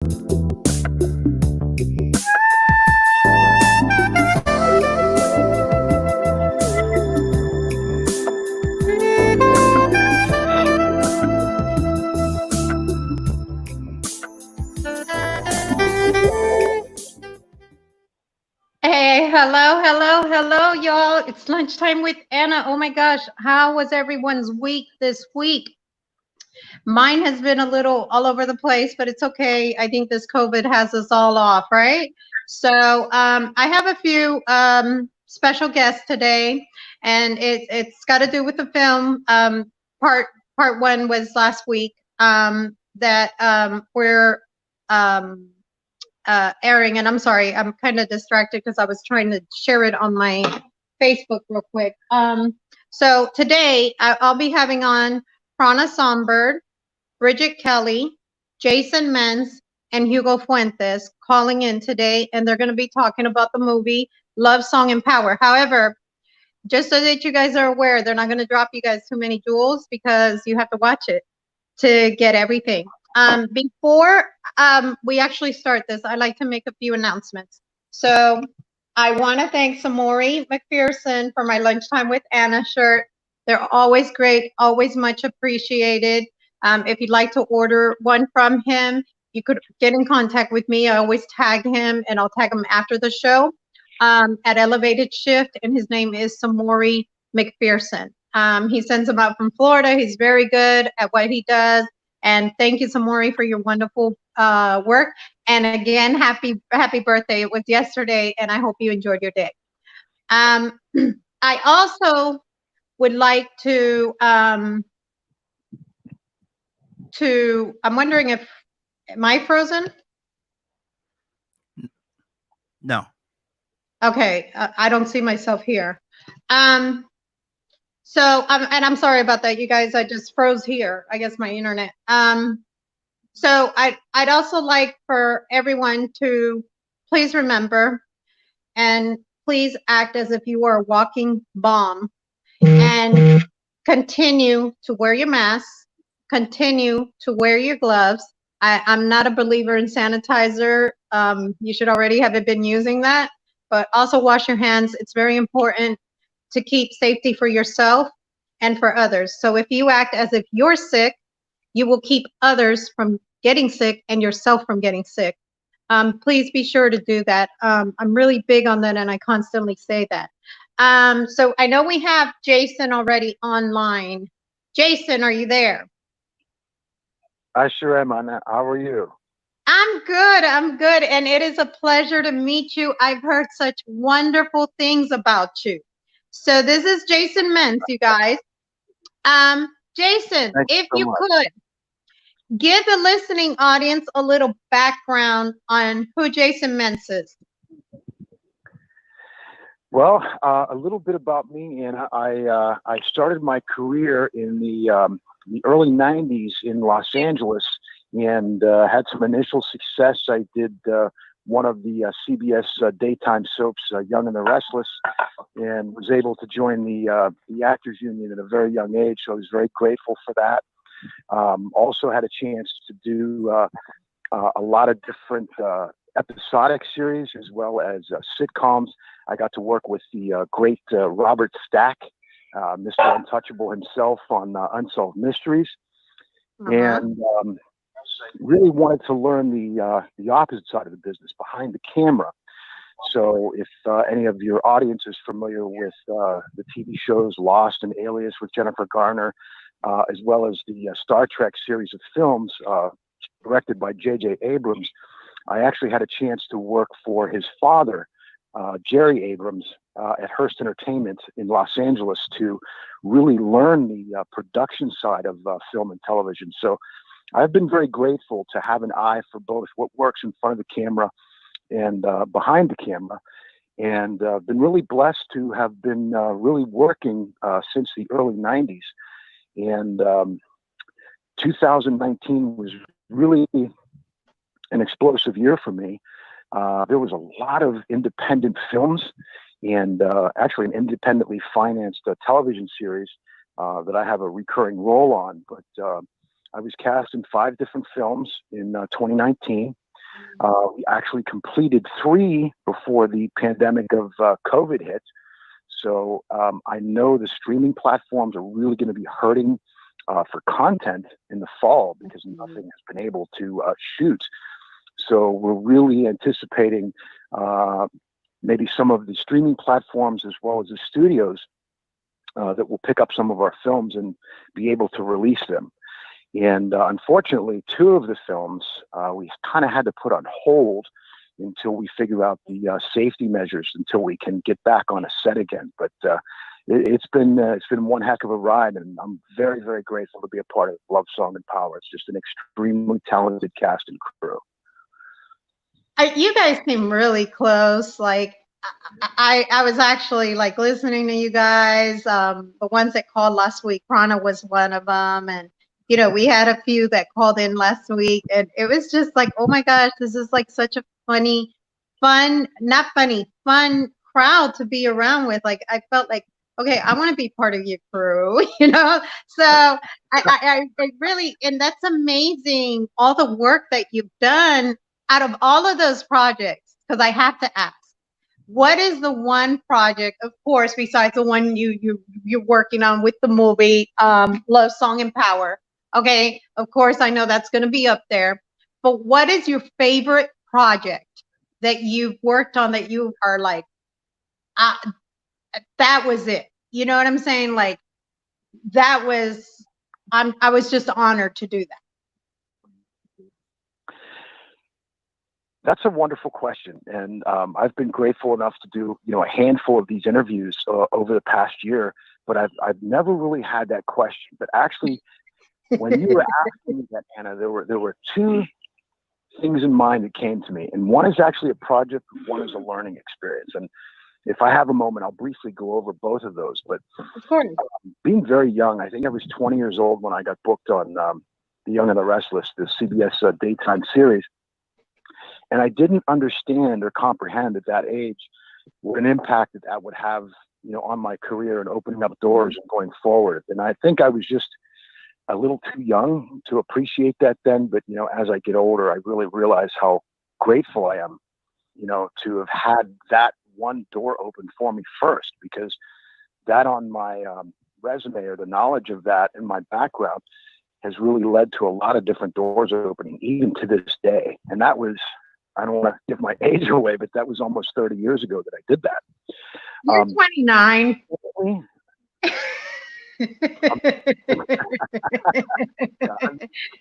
Hey, hello, y'all. It's lunchtime with Anna. Oh my gosh, how was everyone's week this week? Mine has been a little all over the place, but it's okay. I think this COVID has us all off, right? So I have a few special guests today, and it's got to do with the film. Part one was last week that we're um, airing, and I'm sorry, I'm kind of distracted because I was trying to share it on my Facebook real quick. So today I'll be having on Prana Songbird, Bridget Kelly, Jason Menz, and Hugo Fuentes calling in today, and they're going to be talking about the movie Love, Song, and Power. However, just so that you guys are aware, they're not going to drop you guys too many jewels because you have to watch it to get everything. Before we actually start this, I'd like to make a few announcements. So I want to thank Samori McPherson for my Lunchtime with Anna shirt. They're always great, always much appreciated. If you'd like to order one from him, you could get in contact with me. I always tag him, and I'll tag him after the show at Elevated Shift, and his name is Samori McPherson. He sends them out from Florida. He's very good at what he does. And thank you, Samori, for your wonderful work. And again, happy birthday. It was yesterday, and I hope you enjoyed your day. I also would like to I'm wondering if, am I frozen? No. Okay, I don't see myself here. So, and I'm sorry about that, you guys. I just froze here. I guess my internet. So I'd also like for everyone to please remember and please act as if you were a walking bomb, and continue to wear your mask, continue to wear your gloves. I'm not a believer in sanitizer. You should already have been using that, but also wash your hands. It's very important to keep safety for yourself and for others. So if you act as if you're sick, you will keep others from getting sick and yourself from getting sick. Please be sure to do that. I'm really big on that, and I constantly say that. So I know we have Jason already online. Jason, are you there? I sure am, Anna. How are you? I'm good, and it is a pleasure to meet you. I've heard such wonderful things about you. So this is Jason Menz, you guys. Jason, Thanks if so you much. could, give the listening audience a little background on who Jason Menz is. Well, a little bit about me, Anna. I started my career in the early '90s in Los Angeles, and had some initial success. I did one of the CBS daytime soaps, Young and the Restless, and was able to join the Actors Union at a very young age. So I was very grateful for that. Also had a chance to do a lot of different episodic series as well as sitcoms. I got to work with the great Robert Stack, Mr. Untouchable himself, on Unsolved Mysteries, and really wanted to learn the opposite side of the business, behind the camera. So if any of your audience is familiar with the TV shows Lost and Alias with Jennifer Garner, as well as the Star Trek series of films directed by J.J. Abrams, I actually had a chance to work for his father, Jerry Abrams, at Hearst Entertainment in Los Angeles, to really learn the production side of film and television. So I've been very grateful to have an eye for both what works in front of the camera and behind the camera, and been really blessed to have been really working since the early '90s. And 2019 was really an explosive year for me. There was a lot of independent films, and actually an independently financed television series that I have a recurring role on. But I was cast in 5 different films in 2019. We actually completed 3 before the pandemic of COVID hit. So I know the streaming platforms are really going to be hurting for content in the fall because nothing has been able to shoot. So we're really anticipating maybe some of the streaming platforms as well as the studios that will pick up some of our films and be able to release them. And unfortunately, 2 of the films we kind of had to put on hold until we figure out the safety measures until we can get back on a set again. But it's been one heck of a ride, and I'm very, very grateful to be a part of Love Song and Power. It's just an extremely talented cast and crew. You guys seem really close. Like I was actually like listening to you guys. The ones that called last week, Prana was one of them, and we had a few that called in last week, and it was just like, oh my gosh, this is like such a fun crowd to be around with. Like I felt like, okay, I want to be part of your crew, So I really, and that's amazing, all the work that you've done out of all of those projects. Because I have to ask, what is the one project, of course, besides the one you're working on with the movie, Love Song and Power? Okay, of course, I know that's going to be up there. But what is your favorite project that you've worked on that you are like, that was it? You know what I'm saying? Like I was just honored to do that. That's a wonderful question, and I've been grateful enough to do a handful of these interviews over the past year. But I've never really had that question. But actually, when you were asking me that, Anna, there were 2 things in mind that came to me, and one is actually a project, one is a learning experience. And if I have a moment, I'll briefly go over both of those. But of course, being very young, I think I was 20 years old when I got booked on The Young and the Restless, the CBS daytime series. And I didn't understand or comprehend at that age what an impact that would have, on my career and opening up doors and going forward. And I think I was just a little too young to appreciate that then. But, as I get older, I really realize how grateful I am, to have had that one door open for me first, because that on my resume, or the knowledge of that in my background, has really led to a lot of different doors opening, even to this day. And that was, I don't want to give my age away, but that was almost 30 years ago that I did that. You're 29.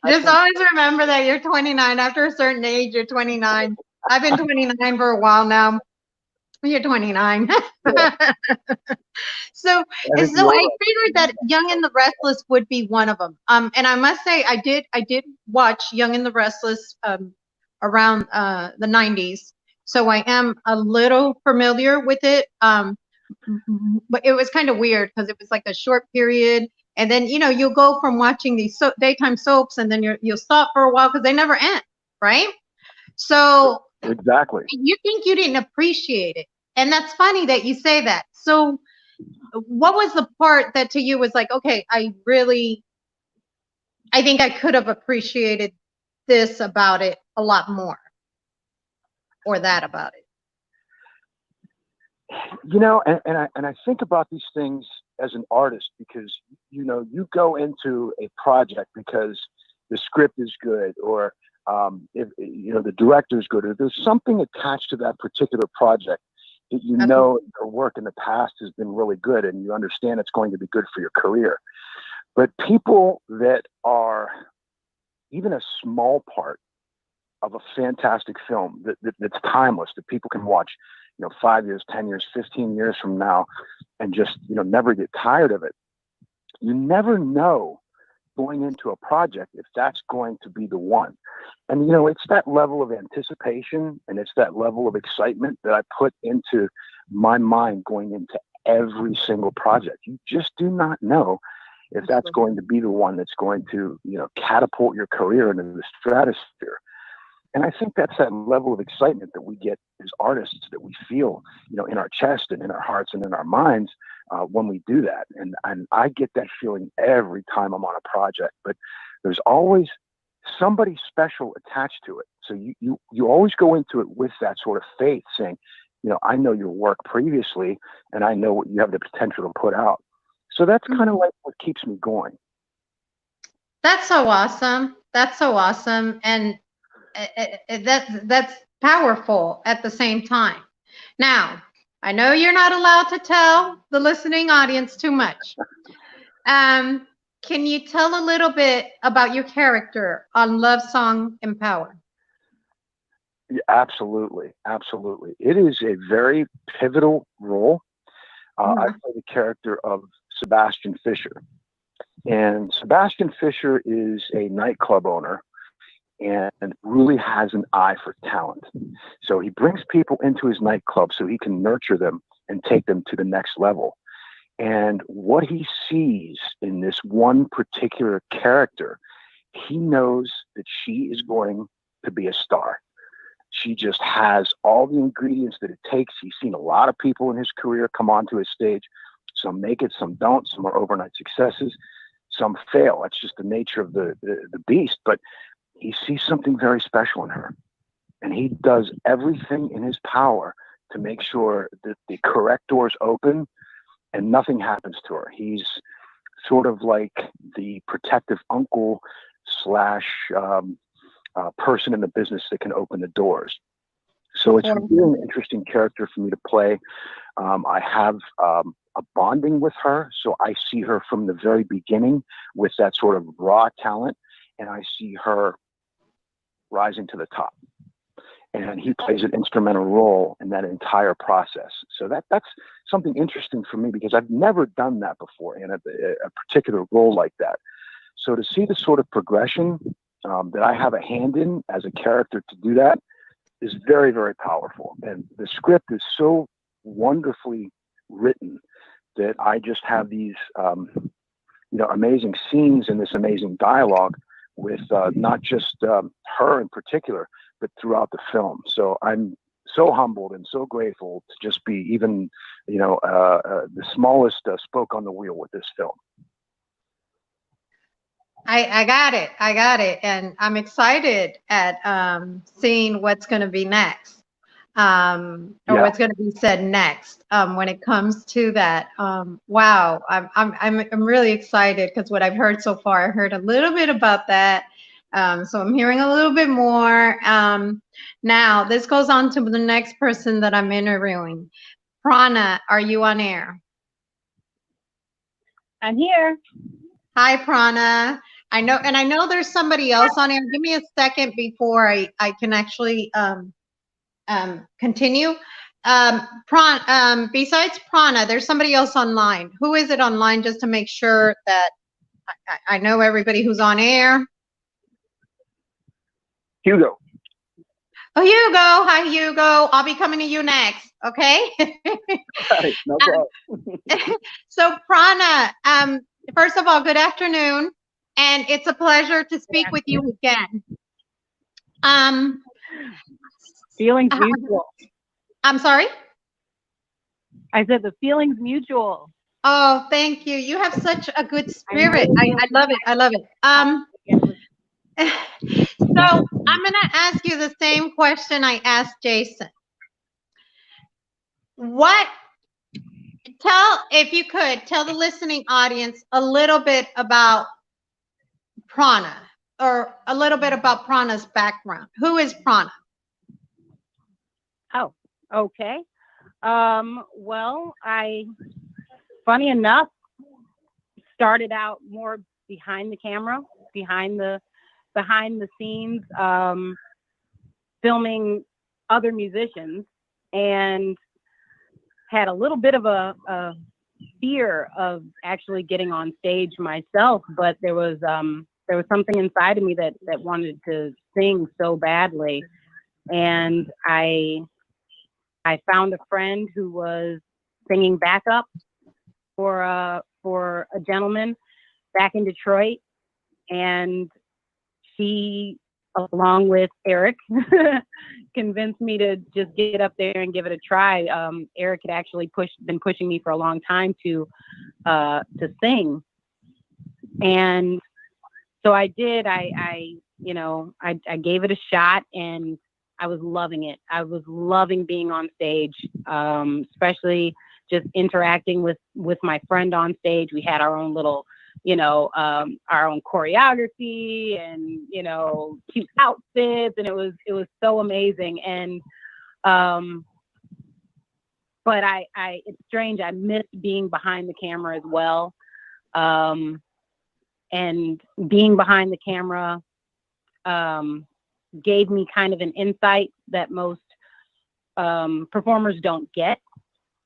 Just always remember that you're 29. After a certain age, you're 29. I've been 29 for a while now. You're 29. So I figured that Young and the Restless would be one of them. And I must say, I did watch Young and the Restless around the 90s, so I am a little familiar with it. But it was kind of weird because it was like a short period, and then you'll go from watching these daytime soaps, and then you'll stop for a while because they never end, right? So exactly, you think you didn't appreciate it, and that's funny that you say that. So what was the part that to you was like, okay, I think I could have appreciated this about it a lot more, or that about it? And I think about these things as an artist, because you go into a project because the script is good, or if the director is good, or there's something attached to that particular project that your work in the past has been really good, and you understand it's going to be good for your career. But people that are even a small part of a fantastic film that's timeless, that people can watch 5 years, 10 years, 15 years from now, and just never get tired of it. You never know going into a project if that's going to be the one. And it's that level of anticipation, and it's that level of excitement that I put into my mind going into every single project. You just do not know if that's going to be the one that's going to catapult your career into the stratosphere. And I think that's that level of excitement that we get as artists, that we feel, in our chest and in our hearts and in our minds when we do that. And I get that feeling every time I'm on a project. But there's always somebody special attached to it, So you always go into it with that sort of faith, saying, I know your work previously, and I know what you have the potential to put out. So that's kind of like what keeps me going. That's so awesome. That's so awesome. And that's powerful at the same time. Now, I know you're not allowed to tell the listening audience too much. Can you tell a little bit about your character on Love Song and Power? Yeah, absolutely. Absolutely. It is a very pivotal role. I play the character of Sebastian Fisher. And Sebastian Fisher is a nightclub owner and really has an eye for talent. So he brings people into his nightclub so he can nurture them and take them to the next level. And what he sees in this one particular character, he knows that she is going to be a star. She just has all the ingredients that it takes. He's seen a lot of people in his career come onto his stage. Some make it, some don't. Some are overnight successes. Some fail. That's just the nature of the beast. But he sees something very special in her. And he does everything in his power to make sure that the correct doors open and nothing happens to her. He's sort of like the protective uncle slash person in the business that can open the doors. So it's really an interesting character for me to play. I have a bonding with her. So I see her from the very beginning with that sort of raw talent, and I see her rising to the top. And he plays an instrumental role in that entire process. So that's something interesting for me because I've never done that before in a particular role like that. So to see the sort of progression that I have a hand in as a character to do that is very, very powerful. And the script is so wonderfully written that I just have these, amazing scenes and this amazing dialogue with not just her in particular, but throughout the film. So I'm so humbled and so grateful to just be even, the smallest spoke on the wheel with this film. I got it. I got it. And I'm excited at seeing what's going to be next, or what's going to be said next when it comes to that. Wow, I'm really excited because what I've heard so far, I heard a little bit about that. So I'm hearing a little bit more. Now, this goes on to the next person that I'm interviewing. Prana, are you on air? I'm here. Hi, Prana. I know there's somebody else on air. Give me a second before I can actually continue. Besides Prana, there's somebody else online. Who is it online, just to make sure that I know everybody who's on air? Hugo. Oh, Hugo. Hi, Hugo. I'll be coming to you next. Okay. Right, no problem. So, Prana, first of all, good afternoon, and it's a pleasure to speak with you again. Feelings mutual. I'm sorry? I said the feeling's mutual. Oh, thank you. You have such a good spirit. I love it. I love it. So I'm going to ask you the same question I asked Jason. If you could, tell the listening audience a little bit about Prana, or a little bit about Prana's background. Who is Prana? Oh, okay. Well, funny enough, started out more behind the camera, behind the scenes, filming other musicians, and had a little bit of a fear of actually getting on stage myself, but there was something inside of me that wanted to sing so badly, and I found a friend who was singing backup for a gentleman back in Detroit, and she, along with Eric, convinced me to just get up there and give it a try. Eric had actually been pushing me for a long time to sing, and so I did. I gave it a shot, and I was loving it. I was loving being on stage, especially just interacting with my friend on stage. We had our own little, our own choreography and, cute outfits, and it was so amazing. And but it's strange. I missed being behind the camera as well. And being behind the camera gave me kind of an insight that most performers don't get.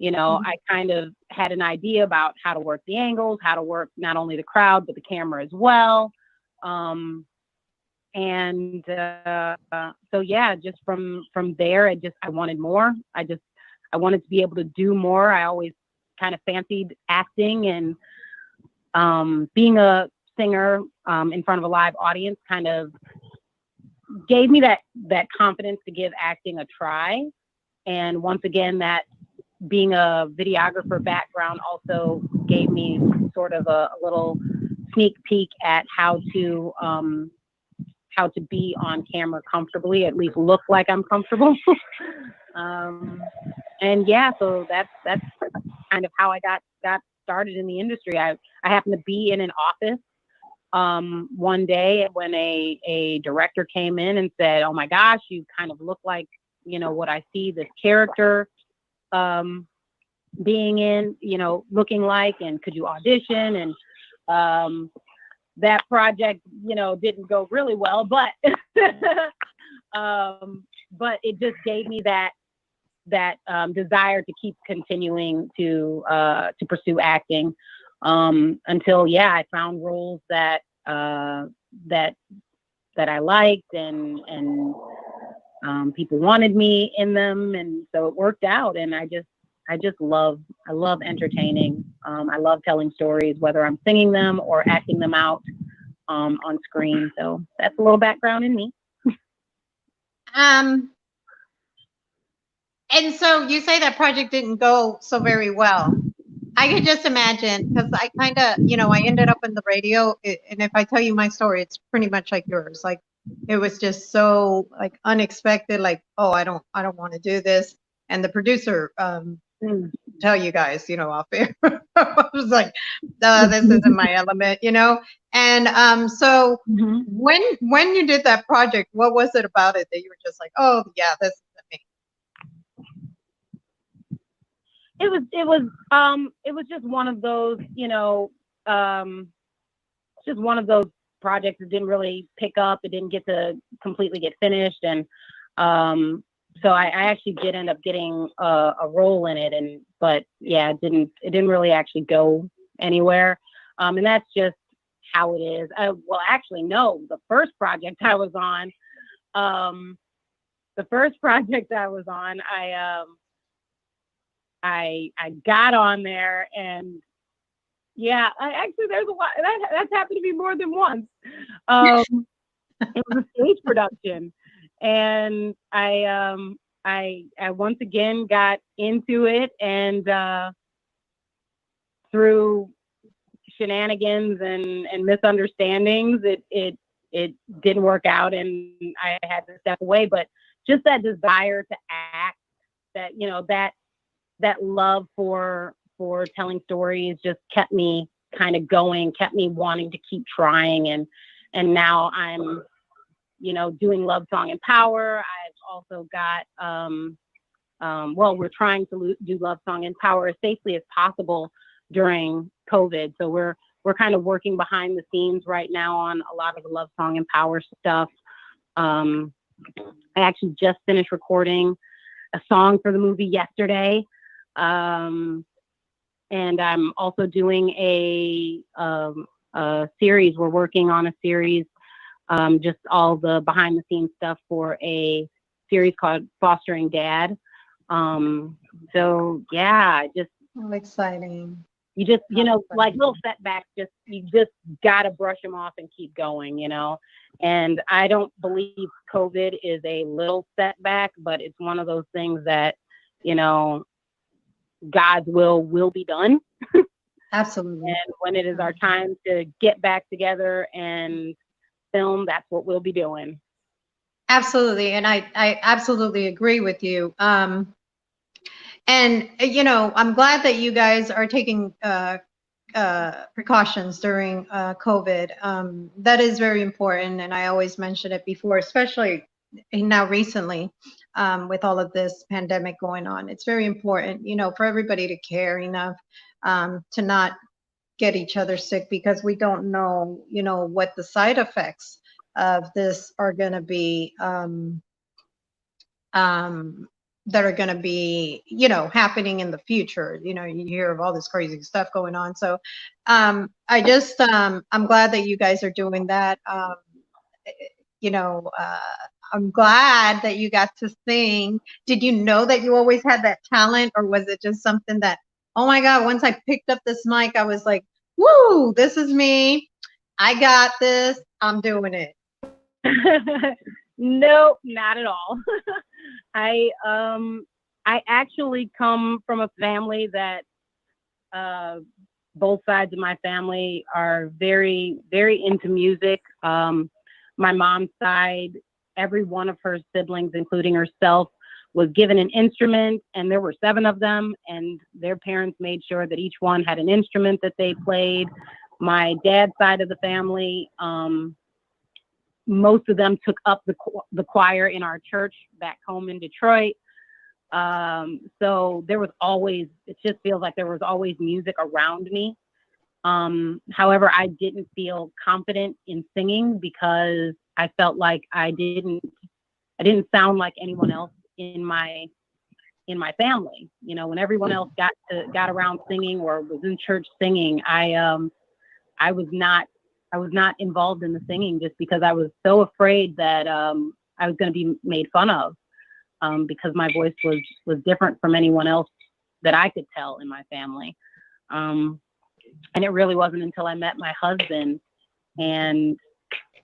I kind of had an idea about how to work the angles, how to work not only the crowd, but the camera as well. So yeah, just from there, I wanted more. I wanted to be able to do more. I always kind of fancied acting, and being a singer in front of a live audience kind of gave me that confidence to give acting a try. And once again, that being a videographer background also gave me sort of a little sneak peek at how to be on camera comfortably, at least look like I'm comfortable. And yeah, so that's kind of how I got started in the industry. I happened to be in an office one day when a director came in and said, "Oh my gosh, you kind of look like, what I see this character being in, looking like, and could you audition?" And that project, didn't go really well, but but it just gave me that desire to keep continuing to pursue acting until I found roles that I liked, and people wanted me in them, and so it worked out. And I love entertaining. I love telling stories, whether I'm singing them or acting them out on screen. So that's a little background in me. And so you say that project didn't go so very well. I could just imagine, because I kind of, I ended up in the radio, and if I tell you my story, it's pretty much like yours. Like, it was just so like unexpected. Like, oh, I don't want to do this. And the producer tell you guys, off air, I was like, this isn't my element, And so when you did that project, what was it about it that you were just like, oh yeah, this isn't me? It was just one of those, just one of those projects that didn't really pick up. It didn't get to completely get finished. And so I actually did end up getting a role in it. But yeah, it didn't really actually go anywhere. And that's just how it is. Well, actually, no, the first project I was on, I got on there, and yeah, there's a lot that's happened to me more than once. It was a stage production, and I once again got into it, and through shenanigans and misunderstandings, it didn't work out, and I had to step away. But just that desire to act, that love for telling stories just kept me kind of going, kept me wanting to keep trying. And now I'm, doing Love Song and Power. I've also got, we're trying to do Love Song and Power as safely as possible during COVID. So we're kind of working behind the scenes right now on a lot of the Love Song and Power stuff. I actually just finished recording a song for the movie yesterday. And I'm also doing a series. We're working on a series, just all the behind the scenes stuff for a series called Fostering Dad. So yeah, Oh, exciting. You just, like little setbacks, you just gotta brush them off and keep going, And I don't believe COVID is a little setback, but it's one of those things that, God's will be done. Absolutely. And when it is our time to get back together and film, that's what we'll be doing. Absolutely. And I absolutely agree with you. And, I'm glad that you guys are taking precautions during COVID. That is very important. And I always mention it before, especially now recently with all of this pandemic going on. It's very important, for everybody to care enough to not get each other sick, because we don't know, what the side effects of this are going to be. That are going to be, happening in the future. You hear of all this crazy stuff going on. So I just, I'm glad that you guys are doing that. You know, uh, I'm glad that you got to sing. Did you know that you always had that talent, or was it just something that, oh my God, once I picked up this mic, I was like, woo, this is me. I got this. I'm doing it. No, not at all. I I actually come from a family that both sides of my family are very, very into music. My mom's side, every one of her siblings, including herself, was given an instrument, and there were 7 of them, and their parents made sure that each one had an instrument that they played. My dad's side of the family, most of them took up the choir in our church back home in Detroit. So there was always, it just feels like there was always music around me. However, I didn't feel confident in singing because I felt like I didn't sound like anyone else in my family. When everyone else got around singing or was in church singing, I was not involved in the singing just because I was so afraid that I was going to be made fun of because my voice was different from anyone else that I could tell in my family. And it really wasn't until I met my husband and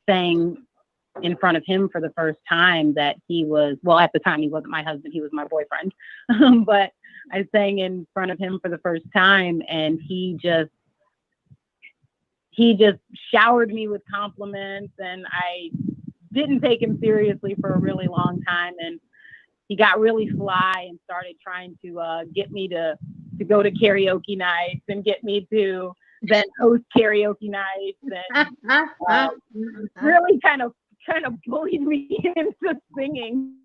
sang in front of him for the first time that he was, well, at the time he wasn't my husband, he was my boyfriend. But I sang in front of him for the first time, and he just showered me with compliments, and I didn't take him seriously for a really long time. And he got really fly and started trying to get me to go to karaoke nights and get me to then host karaoke nights, and really kind of bullied me into singing,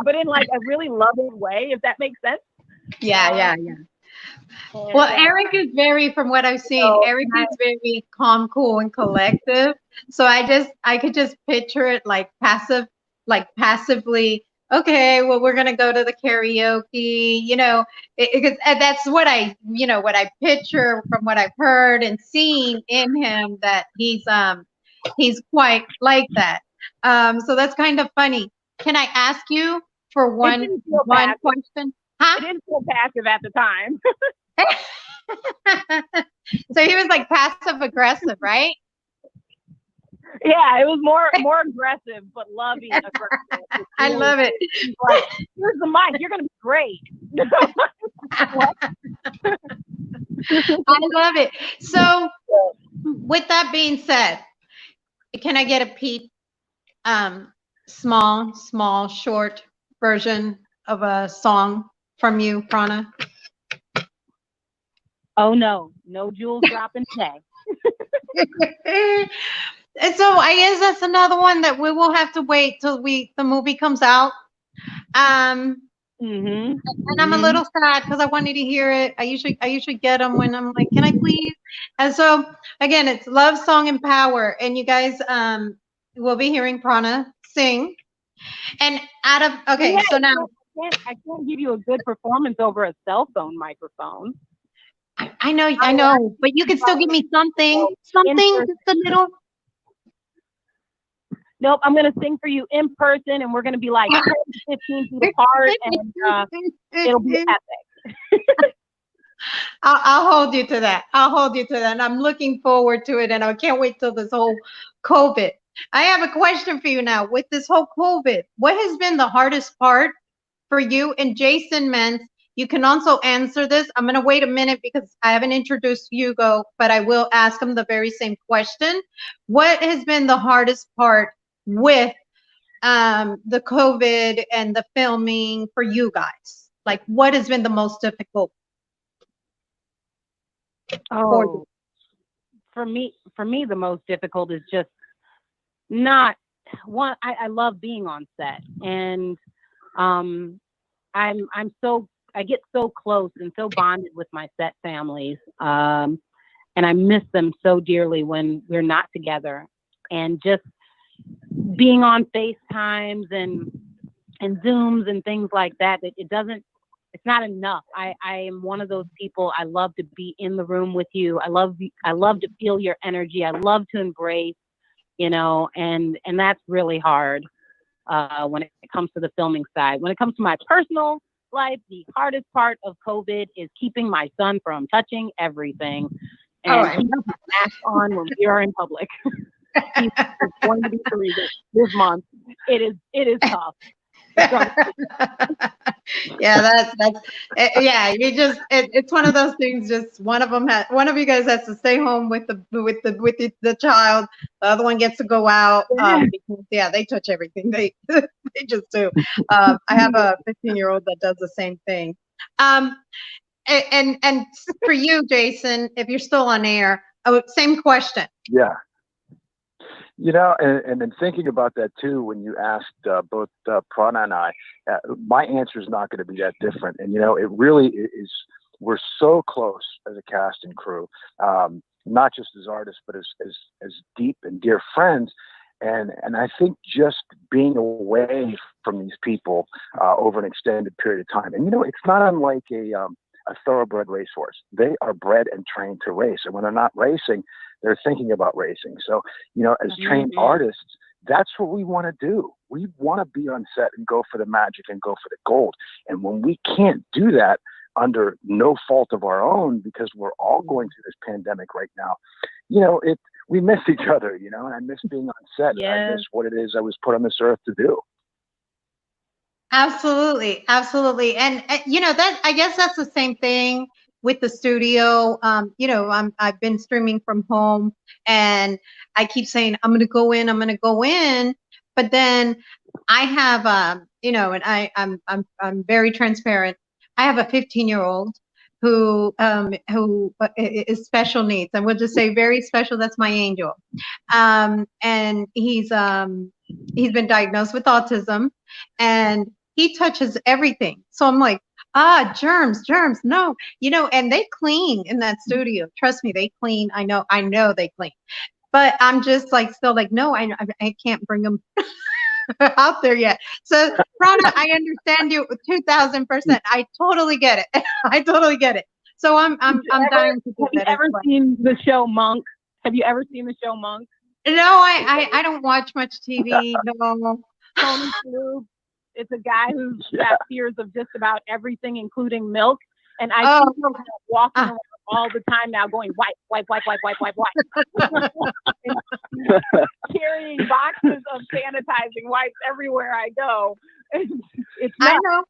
but in like a really loving way, if that makes sense. Yeah. Well, Eric is very, from what I've seen, Eric is very calm, cool, and collective. So I could just picture it like passively. Okay, well, we're gonna go to the karaoke, because that's what what I picture from what I've heard and seen in him, that he's quite like that. So that's kind of funny. Can I ask you for one question? Huh? I didn't feel passive at the time. So he was like passive aggressive, right? Yeah, it was more aggressive, but loving aggressive. I love it. Like, here's the mic. You're gonna be great. I love it. So, with that being said, can I get a peep? Small, short version of a song from you, Prana? Oh no jewels dropping today. And so I guess that's another one that we will have to wait till the movie comes out. And I'm a little sad because I wanted to hear it. I usually get them when I'm like, can I please? And so again, it's Love Song and Power, and you guys will be hearing Prana sing. And so now I can't give you a good performance over a cell phone microphone. I know, but you can still give me something, just a little. Nope, I'm going to sing for you in person, and we're going to be like 15 feet apart, and it'll be epic. I'll hold you to that. And I'm looking forward to it, and I can't wait till this whole COVID. I have a question for you now. With this whole COVID, what has been the hardest part for you and Jason Mens You can also answer this. I'm going to wait a minute because I haven't introduced Hugo, but I will ask him the very same question. What has been the hardest part with the COVID and the filming for you guys? Like, what has been the most difficult for you? Oh, for me, the most difficult is just not one. I love being on set, and I get so close and so bonded with my set families, and I miss them so dearly when we're not together, and just being on FaceTimes and Zooms and things like that. It's not enough. I am one of those people. I love to be in the room with you. I love to feel your energy. I love to embrace, and that's really hard when it comes to the filming side. When it comes to my personal life, the hardest part of COVID is keeping my son from touching everything and keeping the mask on when we are in public. He's going to be 3 this month. It is tough. It's one of those things. Just one of you guys has to stay home with the child. The other one gets to go out. Because, they touch everything. They just do. I have a 15-year-old that does the same thing. And for you, Jason, if you're still on air, same question. Yeah. And then thinking about that too, when you asked both Prana and I, my answer is not going to be that different. And, it really is, we're so close as a cast and crew, not just as artists, but as deep and dear friends. And I think just being away from these people over an extended period of time, and, it's not unlike a thoroughbred racehorse. They are bred and trained to race. And when they're not racing, they're thinking about racing. So, as trained artists, that's what we want to do. We want to be on set and go for the magic and go for the gold. And when we can't do that under no fault of our own, because we're all going through this pandemic right now, we miss each other, and I miss being on set. Yes. I miss what it is I was put on this earth to do. Absolutely. And that, I guess that's the same thing with the studio. I've been streaming from home, and I keep saying I'm going to go in, but then I have and I'm very transparent. I have a 15-year-old who is special needs, and we'll just say very special. That's my angel. And he's been diagnosed with autism, and he touches everything. So I'm like, germs, no, and they clean in that studio. Trust me, they clean. I know they clean, but I'm just like, still like, no, I can't bring them out there yet. So Prana, I understand you 2000%. I totally get it. So I'm dying to do that. Have you ever seen the show Monk? Have you ever seen the show Monk? No, I don't watch much TV. No. Tony Shalhoub. It's a guy who's got fears of just about everything, including milk. And I see him walking around all the time now going, wipe. Carrying boxes of sanitizing wipes everywhere I go. It's I know.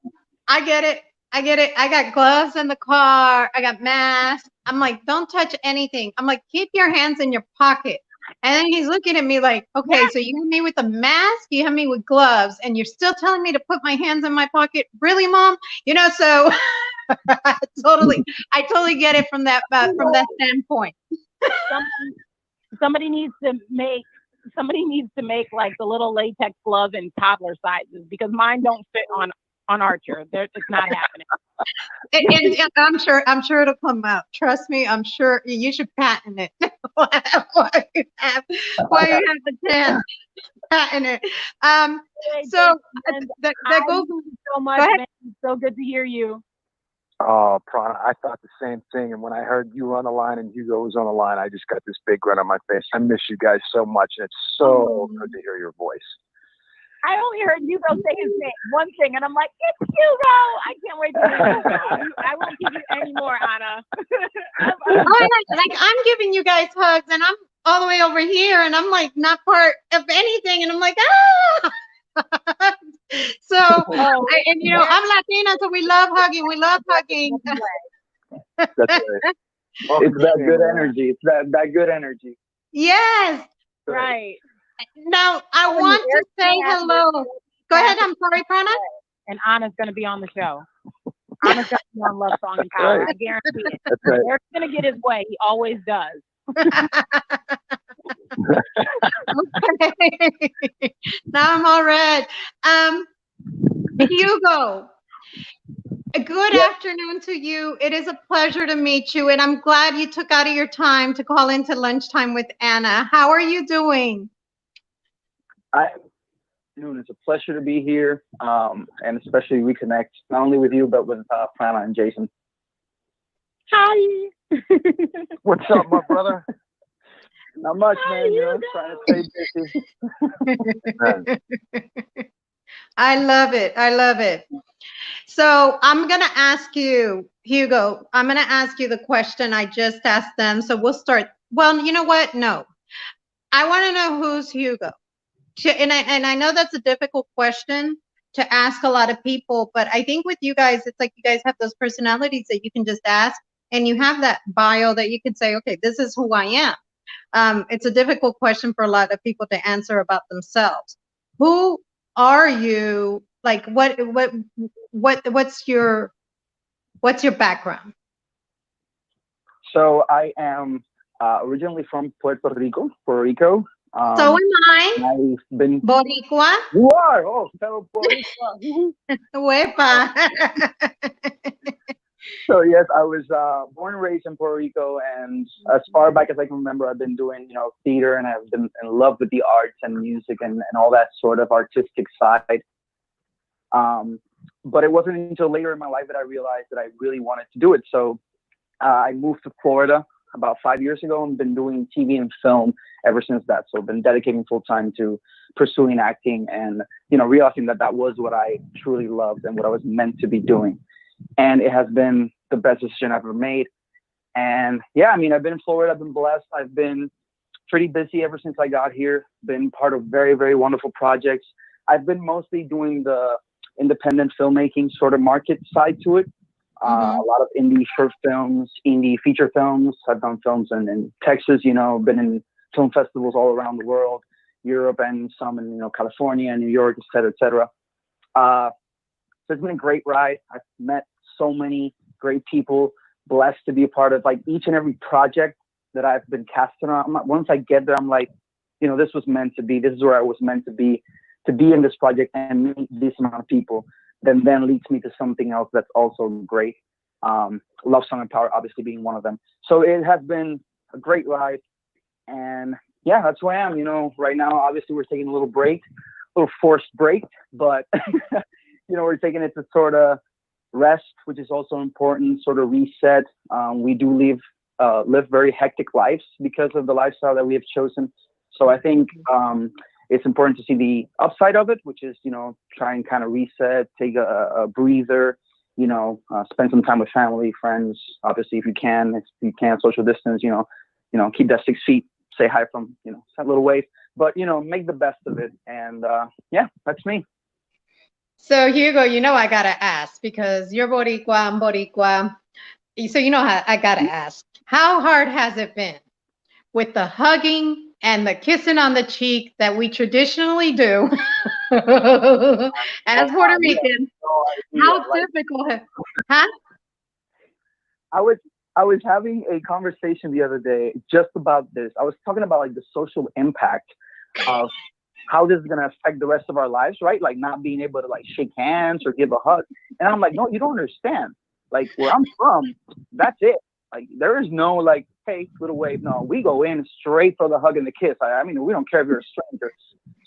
I get it. I got gloves in the car. I got masks. I'm like, don't touch anything. I'm like, keep your hands in your pocket. And then he's looking at me like, okay, so you have me with a mask, you have me with gloves, and you're still telling me to put my hands in my pocket? Really, Mom? So I totally get it from that standpoint. Somebody needs to make like the little latex glove in toddler sizes, because mine don't fit on Archer. It's not happening. And I'm sure it'll come out. Trust me, I'm sure you should patent it. Why you have the chance patent it? So that goes so much. Man. It's so good to hear you. Oh, Prana, I thought the same thing. And when I heard you were on the line and Hugo was on the line, I just got this big grin on my face. I miss you guys so much. And it's so good to hear your voice. I only heard Hugo say his name, one thing, and I'm like, it's Hugo. I can't wait to hear Hugo. I won't give you any more, Anna. Like, I'm giving you guys hugs, and I'm all the way over here, and I'm like not part of anything, and I'm like, So, and you know, I'm Latina, so we love hugging. We love hugging. That's right. It's that good energy. It's that good energy. Yes. Right. Now, I want to say hello. Go ahead. I'm sorry, Prana. And Anna's going to be on the show. Anna's going to be on Love Song and Power. Right. I guarantee it. That's right. Eric's going to get his way. He always does. Okay. Now I'm all red. Hugo, a good afternoon to you. It is a pleasure to meet you, and I'm glad you took out of your time to call into Lunchtime with Anna. How are you doing? It's a pleasure to be here, and especially reconnect not only with you but with Prana and Jason. Hi. What's up, my brother? Not much, man. Trying to stay busy. I love it. I love it. So I'm going to ask you, Hugo, I'm going to ask you the question I just asked them. So we'll start. Well, you know what? No. I want to know who's Hugo. And I know that's a difficult question to ask a lot of people, but I think with you guys, it's like you guys have those personalities that you can just ask, and you have that bio that you can say, okay, this is who I am. It's a difficult question for a lot of people to answer about themselves. Who are you? Like, what's your background? So I am originally from Puerto Rico. So am I. I've been. Boricua. You are. Oh, fellow Puerto Rico. Huepa. So yes, I was born and raised in Puerto Rico, and as far back as I can remember, I've been doing theater, and I've been in love with the arts and music and all that sort of artistic side. But it wasn't until later in my life that I realized that I really wanted to do it. So I moved to Florida about 5 years ago and been doing TV and film ever since that. So I've been dedicating full time to pursuing acting and realizing that that was what I truly loved and what I was meant to be doing. And it has been the best decision I've ever made. And yeah, I mean, I've been in Florida. I've been blessed. I've been pretty busy ever since I got here. Been part of very, very wonderful projects. I've been mostly doing the independent filmmaking sort of market side to it. A lot of indie short films, indie feature films. I've done films in Texas, been in film festivals all around the world, Europe, and some in, California, New York, et cetera, et cetera. So it's been a great ride. I've met so many great people, blessed to be a part of like each and every project that I've been casted on. Once I get there, I'm like, this was meant to be. This is where I was meant to be in this project and meet this amount of people. Then leads me to something else that's also great. Love Song and Power, obviously being one of them. So it has been a great ride. And yeah, that's who I am. Right now, obviously we're taking a little forced break, but we're taking it to sort of rest, which is also important, sort of reset. We do live very hectic lives because of the lifestyle that we have chosen. So I think it's important to see the upside of it, which is, try and kind of reset, take a breather, spend some time with family, friends, obviously, if you can, social distance, keep that 6 feet, say hi from, that little wave, but, make the best of it. And yeah, that's me. So Hugo, I got to ask because you're Boricua, I'm Boricua. So how I got to ask, how hard has it been with the hugging and the kissing on the cheek that we traditionally do as Puerto Ricans? How difficult? Huh? I was having a conversation the other day just about this. I was talking about like the social impact of how this is going to affect the rest of our lives, right? Like not being able to like shake hands or give a hug. And I'm like, no, you don't understand. Like where I'm from, that's it. Like there is no like, hey, little wave. No, we go in straight for the hug and the kiss. I mean, we don't care if you're a stranger.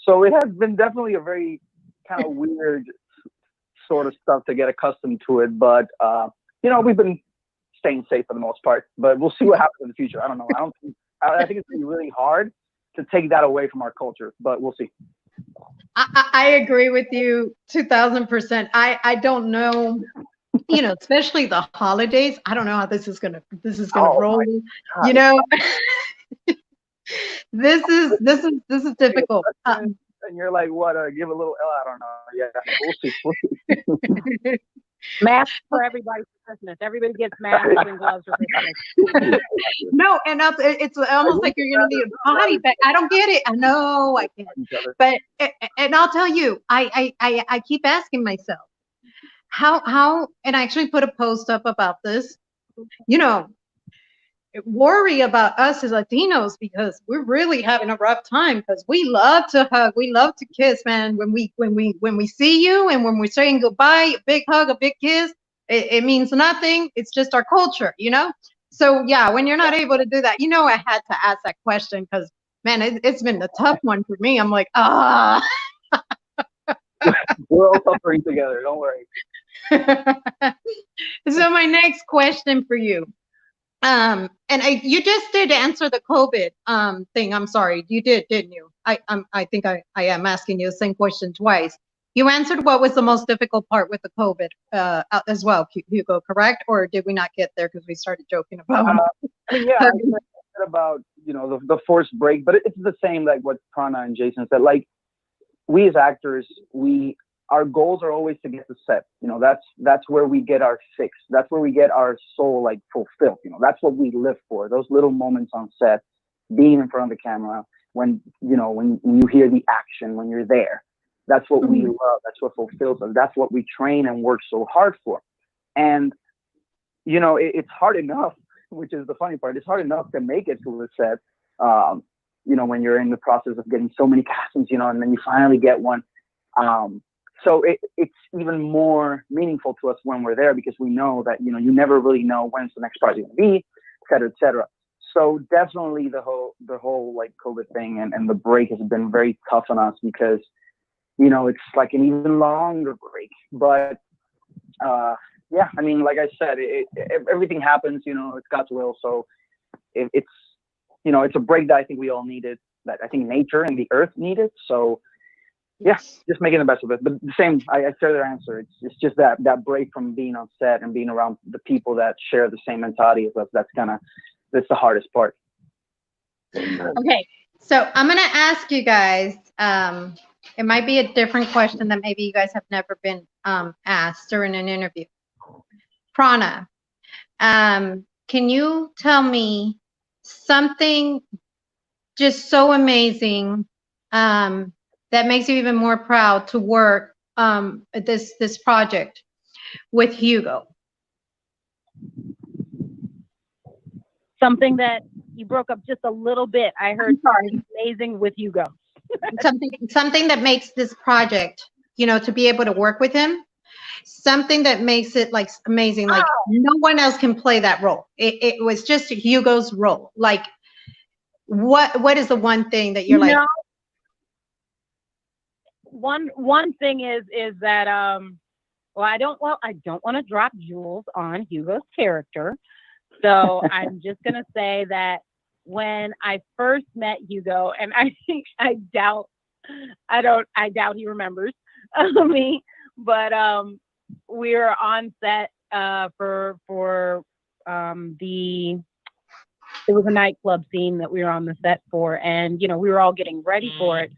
So it has been definitely a very kind of weird sort of stuff to get accustomed to it. But, we've been staying safe for the most part, but we'll see what happens in the future. I don't know. I think it's going to be really hard to take that away from our culture, but we'll see. I agree with you 2000%. I don't know, especially the holidays. I don't know how this is gonna roll. This is difficult. and you're like, what? Give a little L. I don't know. Yeah, we'll see. We'll see. Masks for everybody for Christmas. Everybody gets masks and gloves for Christmas. No, and it's almost like you're gonna need a body bag. I don't get it. I know I can't, but and I'll tell you, I keep asking myself how, and I actually put a post up about this. You know, worry about us as Latinos because we're really having a rough time because we love to hug, we love to kiss, man. When we see you and when we're saying goodbye, a big hug, a big kiss, it means nothing. It's just our culture, you know. So yeah, when you're not able to do that, you know, I had to ask that question because man, it's been a tough one for me. I'm like, We're all suffering together. Don't worry. So my next question for you. And you just did answer the COVID thing. I'm sorry, you did, didn't you? I think I am asking you the same question twice. You answered what was the most difficult part with the COVID as well, Hugo, correct? Or did we not get there because we started joking about? I mean, yeah, I said about the forced break, but it's the same like what Prana and Jason said. Like we as actors, our goals are always to get to set. You know, that's where we get our fix. That's where we get our soul like fulfilled. You know, that's what we live for. Those little moments on set, being in front of the camera, when you hear the action, when you're there. That's what we love. That's what fulfills us. That's what we train and work so hard for. And you know, it's hard enough, which is the funny part. It's hard enough to make it to the set. You know, when you're in the process of getting so many castings, you know, and then you finally get one. So it's even more meaningful to us when we're there because we know that, you know, you never really know when's the next project going to be, et cetera, et cetera. So definitely the whole like COVID thing and the break has been very tough on us because, you know, it's like an even longer break. But yeah, I mean, like I said, everything happens, you know, it's God's will. So it's, you know, it's a break that I think we all needed, that I think nature and the earth needed. So yeah, just making the best of it. But the same, I share their answer. It's just that break from being on set and being around the people that share the same mentality as us. That's the hardest part. Okay, so I'm gonna ask you guys. It might be a different question that maybe you guys have never been asked during an interview. Prana, can you tell me something just so amazing that makes you even more proud to work this project with Hugo? Something that you broke up just a little bit. I heard amazing with Hugo. something that makes this project, you know, to be able to work with him, something that makes it like amazing, like no one else can play that role. It was just Hugo's role. Like what is the one thing that you're like? One thing is that I don't want to drop jewels on Hugo's character, so I'm just gonna say that when I first met Hugo, and I doubt he remembers me, but we were on set for it was a nightclub scene that we were on the set for, and you know, we were all getting ready for it.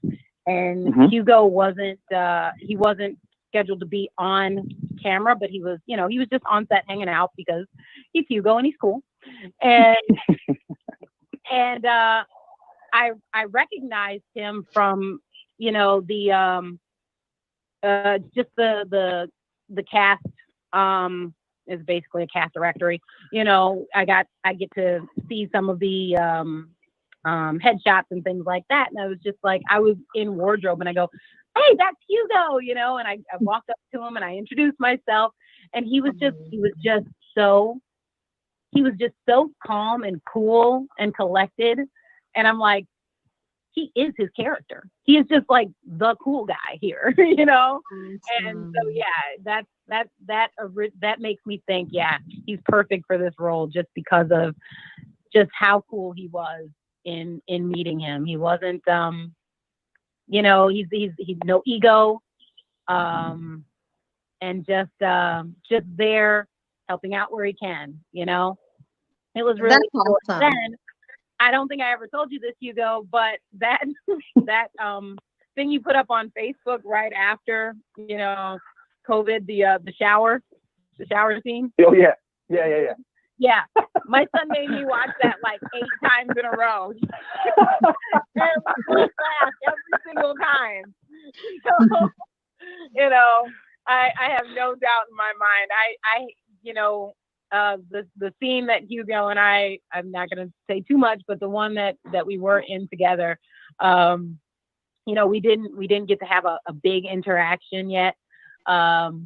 And Hugo wasn't scheduled to be on camera, but he was just on set hanging out because he's Hugo and he's cool. And and I recognized him from, you know, the just the cast is basically a cast directory. You know, I get to see some of the headshots and things like that, and I was just like, I was in wardrobe and I go, hey, that's Hugo, you know, and I walked up to him and I introduced myself, and he was just so calm and cool and collected, and I'm like, he is his character. He is just like the cool guy here, you know. And so yeah, that makes me think, yeah, he's perfect for this role just because of just how cool he was in meeting him. He wasn't you know, he's no ego, and just there helping out where he can, you know. It was really cool. Then I don't think I ever told you this, Hugo, but that thing you put up on Facebook right after, you know, COVID, the shower scene. Oh yeah, yeah. Yeah, my son made me watch that like 8 times in a row. Every single time. So, you know, I have no doubt in my mind. You know, the scene that Hugo and I'm not going to say too much, but the one that we were in together, you know, we didn't get to have a big interaction yet. But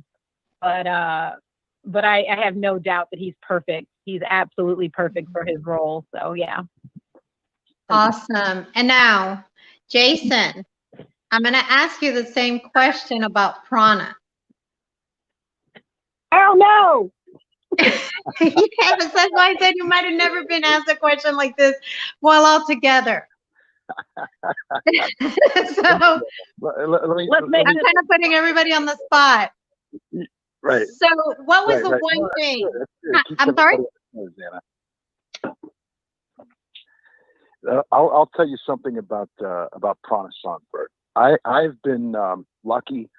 I have no doubt that he's perfect. He's absolutely perfect for his role. So yeah. Awesome. And now, Jason, I'm going to ask you the same question about Prana. Oh no. Yes, that's why I said you might have never been asked a question like this while all together. So Let me, make I'm kind of putting everybody on the spot. right. So what was Right, the right. one No, that's thing? good, that's good. Keep I'm sorry? everybody on their toes, Anna. I'll tell you something about Prana Songbird. I've been lucky